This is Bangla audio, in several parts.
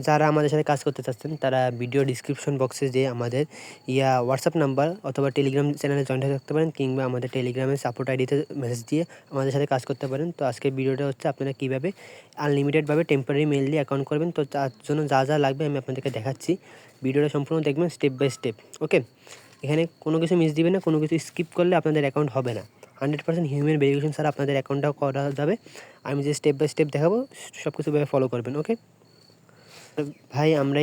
যারা আমাদের সাথে কাজ করতে চাচ্ছেন তারা ভিডিও ডিসক্রিপশন বক্সে যেয়ে আমাদের হোয়াটসঅ্যাপ নাম্বার অথবা টেলিগ্রাম চ্যানেলে জয়েন হয়ে থাকতে পারেন, কিংবা আমাদের টেলিগ্রামের সাপোর্ট আইডিতে মেসেজ দিয়ে আমাদের সাথে কাজ করতে পারেন। তো আজকের ভিডিওটা হচ্ছে আপনারা কীভাবে আনলিমিটেডভাবে টেম্পোরারি মেইল দিয়ে অ্যাকাউন্ট করবেন। তো তার জন্য যা যা লাগবে আমি আপনাদেরকে দেখাচ্ছি। ভিডিওটা সম্পূর্ণ দেখবেন স্টেপ বাই স্টেপ। ওকে, এখানে কোনো কিছু মিস দিবেন না, কোনো কিছু স্কিপ করলে আপনাদের অ্যাকাউন্ট হবে না। 100% হিউম্যান ভেরিফিকেশন ছাড়া আপনাদের অ্যাকাউন্টটাও করা যাবে। আমি যে স্টেপ বাই স্টেপ দেখাবো সব কিছু ফলো করবেন। ওকে ভাই, আমরা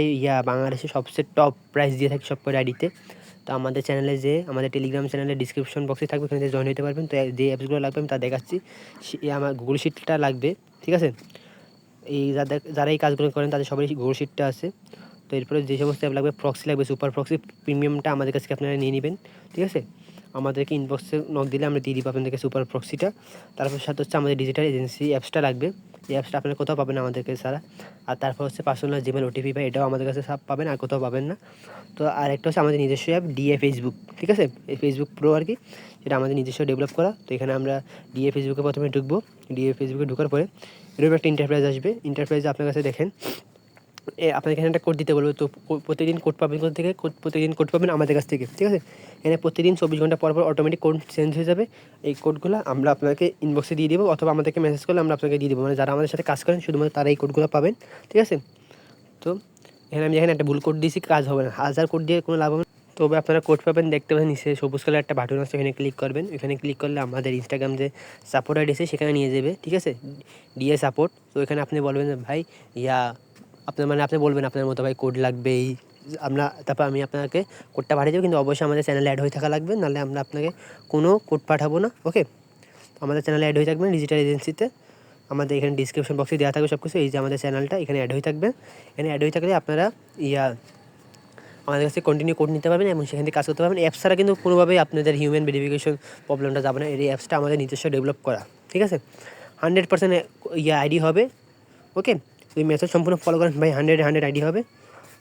বাংলাদেশে সবচেয়ে টপ প্রাইস দিয়ে থাকি সব করে আইডিতে। তো আমাদের চ্যানেলে যে আমাদের টেলিগ্রাম চ্যানেলে ডিসক্রিপশন বক্সে থাকবে, ওখানে জয়েন হতে পারবেন। তো যে অ্যাপসগুলো লাগবে আমি তা দেখাচ্ছি। আমার গুগল শিটটা লাগবে, ঠিক আছে। যারা এই কাজগুলো করেন তাদের সবারই গুগল শিটটা আছে। তো এরপরে যে সমস্ত অ্যাপ লাগবে, প্রক্সি লাগবে, সুপার প্রক্সি প্রিমিয়ামটা আমাদের কাছে আপনারা নিয়ে নেবেন, ঠিক আছে। আমাদেরকে ইনবক্সে নক দিলে আমরা দিয়ে দিব আপনাদেরকে সুপার প্রক্সিটা। তারপর সাথে হচ্ছে আমাদের ডিজিটাল এজেন্সি অ্যাপসটা লাগবে। এই অ্যাপসটা আপনারা কোথাও পাবেন না আমাদেরকে ছাড়া। আর তারপর হচ্ছে পার্সোনাল জিমেল ওটিপি বা এটাও আমাদের কাছে সব পাবেন, আর কোথাও পাবেন না। তো আরেকটা হচ্ছে আমাদের নিজস্ব অ্যাপ ডিএ ফেসবুক, ঠিক আছে। এই ফেসবুক প্রো আর কি, এটা আমাদের নিজস্ব ডেভেলপ করা। তো এখানে আমরা ডিএ ফেসবুকে প্রথমে ঢুকবো। ডিএ ফেসবুকে ঢোকার পরে এরকম একটা ইন্টারপ্রাইজ আসবে। ইন্টারপ্রাইজে আপনার কাছে দেখেন আপনাকে এখানে একটা কোড দিতে বলবে। তো প্রতিদিন কোড পাবেন কোথা থেকে? প্রতিদিন কোড পাবেন আমাদের কাছ থেকে, ঠিক আছে। এখানে প্রতিদিন 24 ঘন্টা পর পর অটোমেটিক কোড চেঞ্জ হয়ে যাবে। এই কোডগুলো আমরা আপনাকে ইনবক্সে দিয়ে দেবো, অথবা আমাদেরকে মেসেজ করলে আমরা আপনাকে দিয়ে দেবো। মানে যারা আমাদের সাথে কাজ করেন শুধুমাত্র তারা এই কোডগুলো পাবেন, ঠিক আছে। তো এখানে আমি একটা ভুল কোড দিয়েছি, কাজ হবে না। 1000 কোড দিয়ে কোনো লাভ হবে না। তবে আপনারা কোড পাবেন, দেখতে পাবেন নিচে সবুজ কালার একটা বাটন আছে, এখানে ক্লিক করবেন। এখানে ক্লিক করলে আমাদের ইনস্টাগ্রাম যে সাপোর্ট আইডি আছে সেখানে নিয়ে যাবে, ঠিক আছে, ডিএ সাপোর্ট। তো এখানে আপনি বলবেন যে ভাই আপনি বলবেন আপনার মতো ভাই কোড লাগবে এই তারপর আমি আপনাকে কোডটা পাঠিয়ে দেবো। কিন্তু অবশ্যই আমাদের চ্যানেলে অ্যাড হয়ে থাকা লাগবে, নাহলে আমরা আপনাকে কোনো কোড পাঠাবো না। ওকে, আমাদের চ্যানেলে অ্যাড হয়ে থাকবেন ডিজিটাল এজেন্সিতে। আমাদের এখানে ডিসক্রিপশন বক্সে দেওয়া থাকবে সব কিছু। এই যে আমাদের চ্যানেলটা, এখানে অ্যাড হয়ে থাকবে। এখানে অ্যাড হয়ে থাকলে আপনারা আমাদের কাছে কন্টিনিউ কোড নিতে পারবেন এবং সেখান থেকে কাজ করতে পারবেন। অ্যাপস ছাড়া কিন্তু কোনোভাবেই আপনাদের হিউম্যান ভেরিফিকেশন প্রবলেমটা যাবে না। এই অ্যাপসটা আমাদের নিজস্ব ডেভেলপ করা, ঠিক আছে। 100% আইডি হবে। ওকে, এই মেথড সম্পূর্ণ ফলো করেন ভাই, 100 আইডি হবে।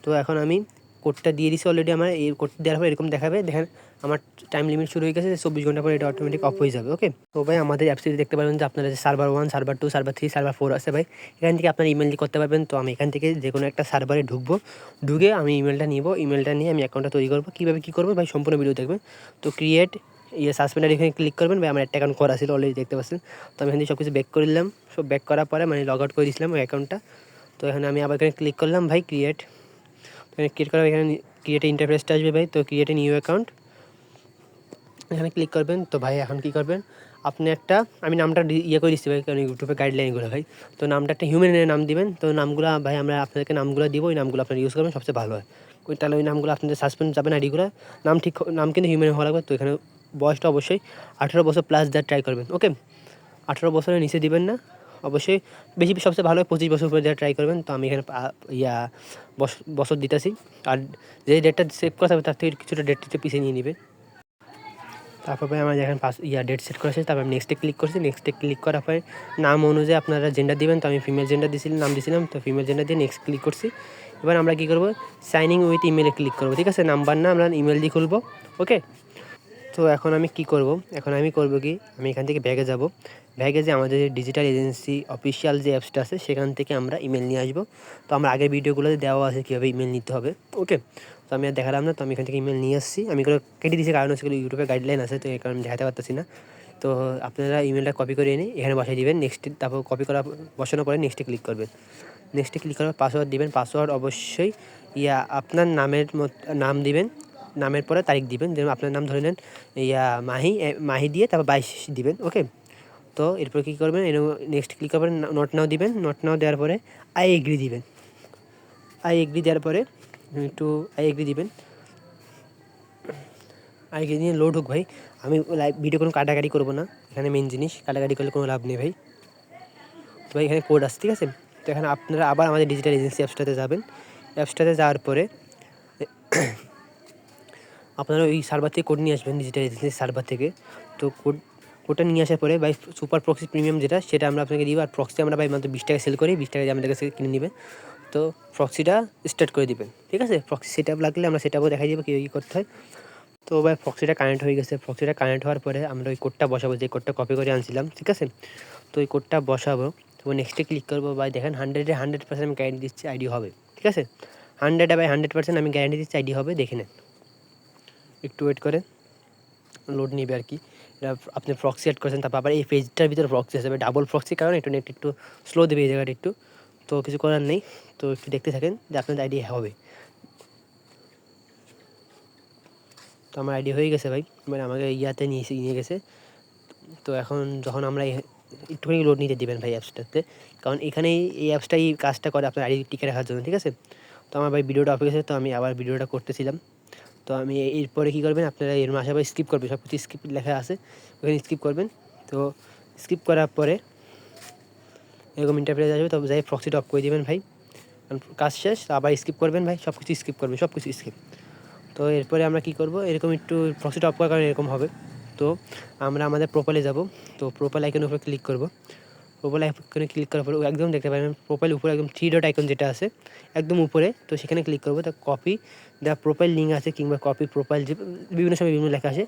তো এখন আমি কোডটা দিয়ে দিছি অলরেডি। আমার এই কোডটা দেওয়ার পর এরকম দেখাবে, দেখেন আমার টাইম লিমিট শুরু হয়ে গেছে। 24 ঘন্টা পরে এটা অটোমেটিক অফ হয়ে যাবে। ওকে, তো ভাই আমাদের অ্যাপসে দেখতে পারবেন যে আপনারা যে সার্ভার 1, সার্ভার 2, সার্ভার 3, সার্ভার 4 আছে ভাই। এখান থেকে আপনার ইমেল দিয়ে করতে পারবেন। তো আমি এখান থেকে যে কোনো একটা সার্ভারে ঢুকে আমি ইমেলটা নিব। ইমেলটা নিয়ে আমি অ্যাকাউন্টটা তৈরি করবো। কীভাবে কী করবো ভাই সম্পূর্ণ ভিডিও দেখবেন। তো ক্রিয়েট সাসপেন্ডার এখানে ক্লিক করবেন ভাই। আমার একটা অ্যাকাউন্ট করা ছিল অলরেডি, দেখতে পাচ্ছেন। তো আমি এখান থেকে সব কিছু ব্যাক করে দিলাম। সব ব্যাক করার পরে মানে লগ আউট করে দিয়েছিলাম ওই অ্যাকাউন্টটা। তো এখানে আমি আবার এখানে ক্লিক করলাম ভাই ক্রিয়েট। ক্রিয়েট করার এখানে ক্রিয়েটে ইন্টারফেসটা আসবে ভাই। তো ক্রিয়েটে নিউ অ্যাকাউন্ট এখানে ক্লিক করবেন। তো ভাই এখন কী করবেন, আপনি আমি নামটা করে দিচ্ছি ভাই, কারণ ইউটিউবে গাইডলাইনগুলো ভাই। তো নামটা একটা হিউম্যানের নাম দিবেন। তো নামগুলো ভাই আমরা আপনাদেরকে নামগুলো দিব, ওই নামগুলো আপনারা ইউজ করবেন, সবচেয়ে ভালো হয়। তাহলে ওই নামগুলো আপনাদের সাসপেন্ড যাবেন আইডিগুলো। নাম কিন্তু হিউম্যান হওয়া লাগবে। তো এখানে বয়সটা অবশ্যই 18 বছর প্লাস দেওয়ার ট্রাই করবেন। ওকে, 18 বছরের নিচে দিবেন না অবশ্যই। বেশি সবচেয়ে ভালো হয় 25 বছর উপরে দেওয়ার ট্রাই করবেন। তো আমি এখানে বছর দিতেছি। আর যে ডেটটা সেভ করা থাকবে তার থেকে কিছুটা ডেটটা পিছিয়ে নিয়ে নেবে। তারপর ভাই আমার এখানে ডেট সেট করা আছে। তারপর নেক্সটে ক্লিক করছি। নেক্সটে ক্লিক করার পরে নাম অনুযায়ী আপনারা জেন্ডার দিবেন। তো আমি ফিমেল জেন্ডার নাম দিয়েছিলাম। তো ফিমেল জেন্ডার দিয়ে নেক্সট ক্লিক করছি। এবার আমরা কী করবো, সাইনিং উইথ ইমেলে ক্লিক করবো, ঠিক আছে। নাম্বার না, আমরা ইমেল দিয়ে খুলবো। ওকে, তো এখন আমি কি করব, আমি এখান থেকে ব্যাগে যাব। ব্যাগে যে আমাদের ডিজিটাল এজেন্সি অফিসিয়াল যে অ্যাপসটা আছে সেখান থেকে আমরা ইমেল নিয়ে আসবো। তো আমরা আগের ভিডিওগুলোতে দেওয়া আছে কীভাবে ইমেল নিতে হবে। ওকে, তো আমি আর দেখালাম না। তো আমি এখান থেকে ইমেল নিয়ে আসছি। আমি এগুলো কেটে দিয়েছি, কারণ হচ্ছে ইউটিউবে গাইডলাইন আছে, তো এই কারণে আমি দেখাতে পারতেছি না। তো আপনারা ইমেলটা কপি করে এনে এখানে বসাই দিবেন। তারপর কপি করা বসানোর পরে নেক্সটে ক্লিক করবেন। নেক্সটে ক্লিক করার পাসওয়ার্ড দিবেন। পাসওয়ার্ড অবশ্যই আপনার নাম দিবেন। নামের পরে তারিখ দিবেন। যেমন আপনার নাম ধরে নেন মাহি দিয়ে তারপর 22 দিবেন। ওকে, তো এরপর কী করবেন, নেক্সট ক্লিক করবেন, নট নাও দিবেন। নট নাও দেওয়ার পরে আই এগ্রি দিবেন। আই এগ্রি দেওয়ার পরে আই এগ্রি দিবেন। আই এগ্রি দিয়ে লোড হোক ভাই। আমি ভিডিও কোনো কাটাকাটি করবো না, এখানে মেন জিনিস, কাটাকাটি করলে কোনো লাভ নেই ভাই। তো ভাই এখানে কোড আসছে, ঠিক আছে। তো এখানে আপনারা আবার আমাদের ডিজিটাল এজেন্সি অ্যাপসটাতে যাবেন। অ্যাপসটাতে যাওয়ার পরে আপনারা ওই সার্ভার থেকে কোড নিয়ে আসবেন, ডিজিটাল এজেন্সির সার্ভার থেকে। তো কোডটা নিয়ে আসার পরে ভাই সুপার প্রক্সি প্রিমিয়াম সেটা আমরা আপনাকে দিব। আর প্রক্সি আমরা ভাই মাত্র 20 টাকা সেল করি, 20 টাকা আমাদের কাছে কিনে নেবেন। তো প্রক্সিটা স্টার্ট করে দিবেন, ঠিক আছে। প্রক্সি সেট আপ লাগলে আমরা সেটাও দেখাই দেবো কী করতে হয়। তো ভাই প্রক্সিটা কানেক্ট হয়ে গেছে। প্রক্সিটা কানেক্ট হওয়ার পরে আমরা ওই কোডটা বসাবো, যে কোডটা কপি করে আনছিলাম, ঠিক আছে। তো ওই কোডটা বসাবো। তো নেক্সটে ক্লিক করবো ভাই। দেখেন 100% আমি গ্যারান্টি দিচ্ছি আইডি হবে। ঠিক আছে, 100/100% আমি গ্যারান্টি দিচ্ছি আইডি হবে। দেখে নেন, একটু ওয়েট করেন, লোড নিবে আর কি। এটা আপনি প্রক্সি অ্যাড করেছেন, তারপর আবার এই পেজটার ভিতরে প্রক্সি আসবে, ডাবল প্রক্সির কারণে একটু নেট একটু স্লো দেবে এই জায়গাটা একটু, তো কিছু করার নেই। তো একটু দেখতে থাকেন যে আপনাদের আইডি হবে। তো আমার আইডি হয়ে গেছে ভাই, মানে আমাকে ইয়াতে নিয়ে গেছে। তো এখন যখন আমরা একটুখানি লোড নিতে দেবেন ভাই অ্যাপসটাতে, কারণ এখানেই এই অ্যাপসটাই কাজটা করে আপনার আইডি টিকে রাখার জন্য, ঠিক আছে। তো আমার ভাই ভিডিওটা অফ হয়ে গেছে, তো আমি আবার ভিডিওটা করতেছিলাম। তো আমি এরপরে কী করবেন, আপনারা এর মাসে আবার স্কিপ করবেন, সব কিছু স্কিপ লেখা আছে, ওখানে স্কিপ করবেন। তো স্কিপ করার পরে এরকম ইন্টারপ্রেস আসবে, তো যাই প্রক্সিটা অফ করে দেবেন ভাই, কাজ শেষ। আবার স্কিপ করবেন ভাই, সব কিছু স্কিপ করবেন, সব কিছু স্কিপ। তো এরপরে আমরা কী করবো, এরকম একটু প্রক্সিটা অফ করার কারণে এরকম হবে। তো আমরা আমাদের প্রোফাইলে যাব, তো প্রোফাইল আইকনের উপরে ক্লিক করব। প্রোফাইল আইকনে ক্লিক করার পরে একদম দেখতে পাবেন প্রোফাইল উপরে একদম 3 ডট আইকন যেটা আছে একদম উপরে, তো সেখানে ক্লিক করবো। তো কপি দ্য প্রোফাইল লিঙ্ক আছে, কিংবা কপি প্রোফাইল, যে বিভিন্ন সময় বিভিন্ন লেখা আসে,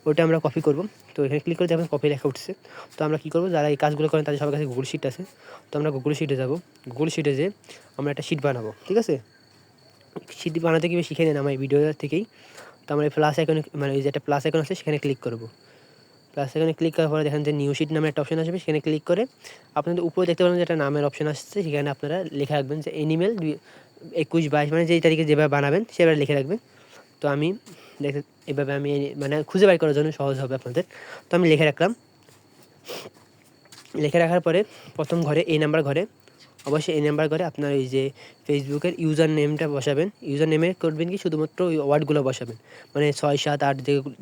ওটা আমরা কপি করব। তো এখানে ক্লিক করে দেখবেন কপি লেখা উঠছে। তো আমরা কী করবো, যারা এই কাজগুলো করেন তাদের সবার কাছে গুগল শিট আছে, তো আমরা গুগল শিটে যাব। গুগল শিটে যে আমরা একটা শিট বানাবো, ঠিক আছে। শিট বানাতে কীভাবে শিখে নেন আমার এই ভিডিও থেকেই। তো আমরা এই প্লাস আইকনে, মানে এই যে একটা প্লাস আইকন আছে সেখানে ক্লিক করবো। প্লাস এখানে ক্লিক করার পরে দেখেন যে নিউ শিট নামে একটা অপশন আসবে, সেখানে ক্লিক করে আপনাদের উপরে দেখতে পাবেন যে একটা নামের অপশন আসছে, সেখানে আপনারা লিখে রাখবেন যে এনিমেল 21/22, মানে যেই তারিখে যেভাবে বানাবেন সেভাবে লিখে রাখবেন। তো আমি দেখে এভাবে আমি মানে খুঁজে বের করার জন্য সহজ হবে আপনাদের। তো আমি লিখে রাখলাম। লিখে রাখার পরে প্রথম ঘরে এই নাম্বার ঘরে, অবশ্যই এই নাম্বার ঘরে আপনার এই যে ফেসবুকের ইউজার নেমটা বসাবেন। ইউজার নেমে করবেন কি, শুধুমাত্র ওই ওয়ার্ডগুলো বসাবেন, মানে 6, 7, 8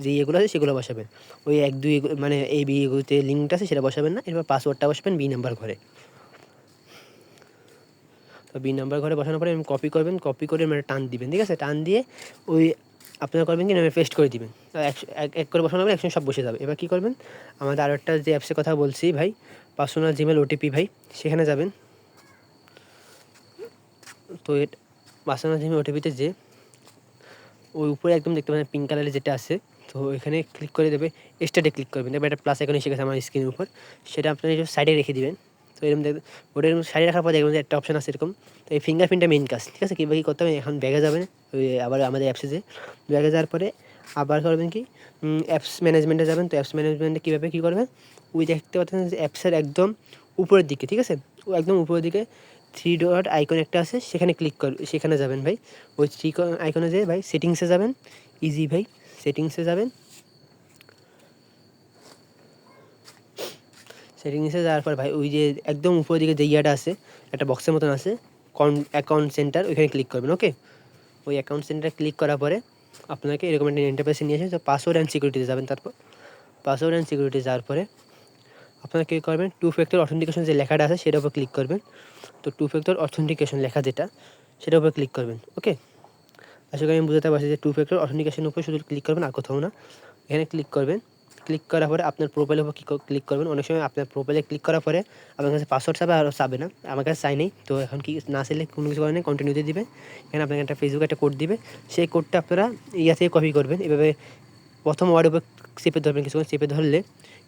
যে এগুলো আছে সেগুলো বসাবেন। ওই 1, 2 মানে এই বি এগুলোতে লিঙ্কটা আছে সেটা বসাবেন না। এরপর পাসওয়ার্ডটা বসাবেন বি নাম্বার ঘরে। তো বি নাম্বার ঘরে বসানোর পরে কপি করবেন, কপি করে মানে টান দিবেন, ঠিক আছে। টান দিয়ে ওই আপনারা করবেন কি, নামে পেস্ট করে দিবেন। এক করে বসানো হবে, একসঙ্গে সব বসে যাবে। এবার কী করবেন, আমাদের আরও একটা যে অ্যাপসের কথা বলছি ভাই, পার্সোনাল জিমেল ওটিপি ভাই, সেখানে যাবেন। তো পার্সোনাল জিমেল ওটিপিতে যে ওই উপরে একদম দেখতে পাচ্ছেন পিঙ্ক কালারের যেটা আছে, তো এখানে ক্লিক করে দেবে, স্টার্টে ক্লিক করবেন। এবার একটা প্লাস এখন এসে গেছে আমার স্ক্রিনের উপর, সেটা আপনার একটু সাইডে রেখে দিবেন। তো এরকম ওটার সাইডে রাখার পর দেখবেন যে একটা অপশন আছে এরকম। তো এই ফিঙ্গারপ্রিন্টটা মেইন কাজ, ঠিক আছে। কীভাবে কী করতে হবে, এখন ব্যাগে যাবেন, ওই আবার আমাদের অ্যাপসে যে ব্যাগে যাওয়ার পরে আবার করবেন কি, অ্যাপস ম্যানেজমেন্টে যাবেন। তো অ্যাপস ম্যানেজমেন্টে কীভাবে কী করবেন, ওই দেখতে পাচ্ছেন যে অ্যাপসের একদম উপরের দিকে, ঠিক আছে, একদম উপরের দিকে 3 ডট আইকন একটা আছে, সেখানে ক্লিক সেখানে যাবেন ভাই। ওই 3 আইকনে যেয়ে ভাই সেটিংসে যাবেন, ইজি ভাই, সেটিংসে যাবেন। সেটিংসে যাওয়ার পর ভাই ওই যে একদম উপরের দিকে যে ইয়াটা আছে, একটা বক্সের মতন আছে, অ্যাকাউন্ট সেন্টার, ওইখানে ক্লিক করবেন। ওকে, ওই অ্যাকাউন্ট সেন্টারে ক্লিক করার পরে আপনাকে এরকম একটা ইন্টারফেসে নিয়ে আসে। তো পাসওয়ার্ড অ্যান্ড সিকিউরিটিতে যাবেন। তারপর পাসওয়ার্ড অ্যান্ড সিকিউরিটি যাওয়ার পরে আপনারা কী করবেন, 2 ফ্যাক্টর অথেন্টিকেশন যে লেখাটা আছে সেটার উপর ক্লিক করবেন। তো 2 ফ্যাক্টর অথেন্টিকেশন লেখা যেটা, সেটার উপর ক্লিক করবেন। ওকে, আশা করি আমি বুঝতে পারছি যে 2 ফ্যাক্টর অথেন্টিকেশনের উপর শুধু ক্লিক করবেন, আর কোথাও না। এখানে ক্লিক করবেন। ক্লিক করার পরে আপনার প্রোফাইলের উপর ক্লিক করবেন। অনেক সময় আপনার প্রোফাইলে ক্লিক করার পরে আপনার কাছে পাসওয়ার্ড চাবে, আর চাবে না। আমার কাছে চাই নেই, তো এখন কি না চাইলে কোনো কিছু করে নেই, কন্টিনিউতে দিবে। এখানে আপনাকে একটা ফেসবুকে একটা কোড দিবে, সেই কোডটা আপনারা ইয়া থেকে কপি করবেন। এভাবে প্রথম ওয়ার্ডের উপর চেপে ধরবেন, কিছুক্ষণ চেপে ধরলে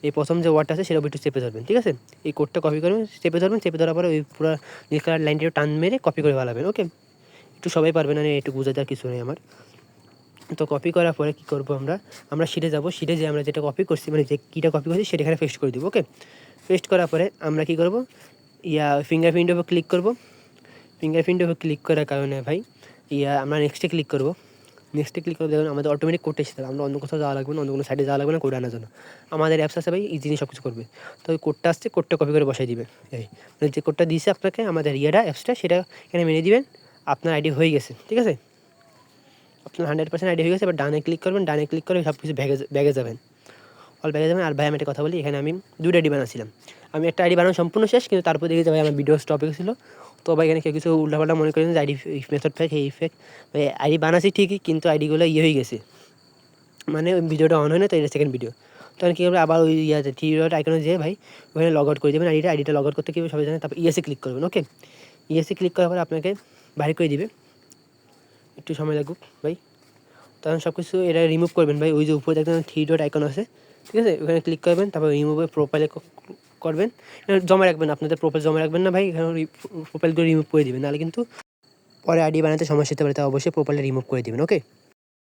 এই প্রথম যে ওয়ার্ডটা আছে সেটার উপর একটু চেপে ধরবেন, ঠিক আছে। এই কোডটা কপি করবেন, চেপে ধরবেন, চেপে ধরার পরে ওই পুরো নীল কালার লাইনটা টান মেরে কপি করে ফেলাবেন। ওকে, একটু সবাই পারবে না, একটু বোঝাতে আর কিছু নেই আমার। তো কপি করার পরে কী করবো, আমরা শিটে যাব। শিটে যে আমরা যেটা কপি করছি, মানে যে কীটা কপি করছি সেটা এখানে পেস্ট করে দেবো। ওকে, পেস্ট করার পরে আমরা কী করবো, ফিঙ্গারপ্রিন্টের উপর ক্লিক করবো। ফিঙ্গারপ্রিন্টের উপর ক্লিক করার কারণে ভাই আমরা নেক্সটে ক্লিক করবো। নেক্সটে ক্লিক করে দেখুন আমাদের অটোমেটিক কোডটা এসে যাবে। আমরা অন্য কোথাও যাওয়া লাগবে না, অন্য কোনো সাইডে যাওয়া লাগবে না কোড আনার জন্য। আমাদের অ্যাপস আছে ভাই, ইজিলি সব কিছু করবে। তো ওই কোডটা আসছে, কোডটা কপি করে বসাই দিবেন। এই মানে যে কোডটা দিয়েছে আপনাকে আমাদের অ্যাপসটা, সেটা এখানে মেনে দিবেন। আপনার আইডি হয়ে গেছে, ঠিক আছে। আপনার 100% আইডি হয়ে গেছে। এবার ডানে ক্লিক করবেন, ডানে ক্লিক করে সব কিছু ব্যাগে যাবেন, অল ব্যাগে যাবেন। আর ভাই আমি একটা কথা বলি, এখানে আমি 2টা আইডি বানাচ্ছিলাম। আমি একটা আইডি বানানো সম্পূর্ণ শেষ, কিন্তু তারপর দেখি যে ভাই আমার ভিডিও স্টপ হয়ে গেছিলো। তো ভাই এখানে কেউ কিছু উল্টাপাল্টা মনে করেন যে আইডি মেথড ফেক, এই ফেক। ভাই আইডি বানাচ্ছি ঠিকই, কিন্তু আইডিগুলো হয়ে গেছে, মানে ওই ভিডিওটা অন হয় না, তো এটা সেকেন্ড ভিডিও। তখন কী করবে, আবার ওই থ্রি ডট আইকনে যেয়ে ভাই ওখানে লগ আউট করে দেবেন। আইডিটা লগ আউট করতে কী সবাই জানেন। তারপর ইএসএ ক্লিক করবেন। ওকে, ইএসএ ক্লিক করার পরে আপনাকে বাইরে করে দিবে, একটু সময় লাগুক ভাই। তখন সব কিছু এটা রিমুভ করবেন ভাই। ওই যে উপরে দেখবেন 3 ডট আইকন আছে, ঠিক আছে, ওখানে ক্লিক করবেন। তারপর রিমুভে প্রোফাইলে করবেন, জমা রাখবেন। আপনাদের প্রোফাইল জমা রাখবেন না ভাই, এখানে প্রোফাইলগুলো রিমুভ করে দেবেন, নাহলে কিন্তু পরে আইডি বানাতে সমস্যা হতে পারে, তাই অবশ্যই প্রপারলি রিমুভ করে দিবেন। ওকে।